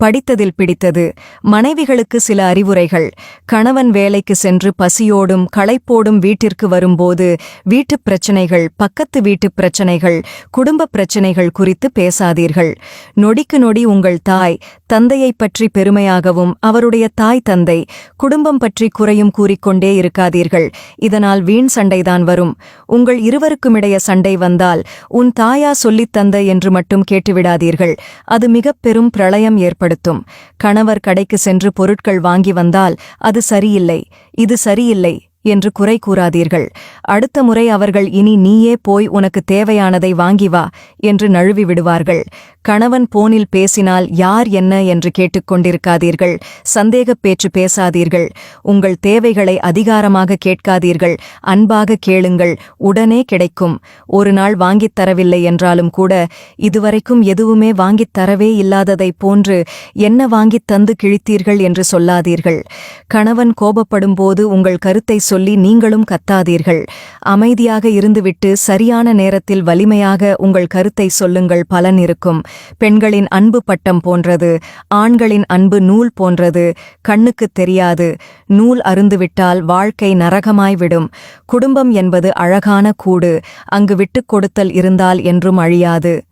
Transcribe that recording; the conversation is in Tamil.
படித்ததில் பிடித்தது. மனைவிகளுக்கு சில அறிவுரைகள். கணவன் வேலைக்கு சென்று பசியோடும் களைப்போடும் வீட்டிற்கு வரும்போது வீட்டுப் பிரச்சனைகள், பக்கத்து வீட்டுப் பிரச்சனைகள், குடும்பப் பிரச்சனைகள் குறித்து பேசாதீர்கள். நொடிக்கு நொடி உங்கள் தாய் தந்தையைப் பற்றி பெருமையாகவும் அவருடைய தாய் தந்தை குடும்பம் பற்றி குறையும் கூறிக்கொண்டே இருக்காதீர்கள். இதனால் வீண் சண்டைதான் வரும். உங்கள் இருவருக்குமிடைய சண்டை வந்தால் உன் தாயா சொல்லித் தந்த என்று மட்டும் கேட்டுவிடாதீர்கள். அது மிகப் பெரும் பிரளயம் ஏற்படுத்தும். கணவர் கடைக்கு சென்று பொருட்கள் வாங்கி வந்தால் அது சரியில்லை, இது சரியில்லை என்று குறை கூறாதீர்கள். அடுத்த முறை அவர்கள் இனி நீயே போய் உனக்கு தேவையானதை வாங்கி வா என்று நழுவி விடுவார்கள். கணவன் போனில் பேசினால் யார் என்ன என்று கேட்டுக்கொண்டிருக்காதீர்கள். சந்தேகப் பேச்சு பேசாதீர்கள். உங்கள் தேவைகளை அதிகாரமாக கேட்காதீர்கள். அன்பாக கேளுங்கள், உடனே கிடைக்கும். ஒரு நாள் வாங்கித் தரவில்லை என்றாலும் கூட இதுவரைக்கும் எதுவுமே வாங்கித் தரவே இல்லாததைப் போன்று என்ன வாங்கித் தந்து கிழித்தீர்கள் என்று சொல்லாதீர்கள். கணவன் கோபப்படும்போது உங்கள் கருத்தை சொல்லி நீங்களும் கத்தாதீர்கள். அமைதியாக இருந்துவிட்டு சரியான நேரத்தில் வலிமையாக உங்கள் கருத்தை சொல்லுங்கள், பலன் இருக்கும். பெண்களின் அன்பு பட்டம் போன்றது, ஆண்களின் அன்பு நூல் போன்றது. கண்ணுக்குத் தெரியாது. நூல் அருந்துவிட்டால் வாழ்க்கை நரகமாய்விடும். குடும்பம் என்பது அழகான கூடு. அங்கு விட்டுக் கொடுத்தல் இருந்தால் என்றும் அழியாது.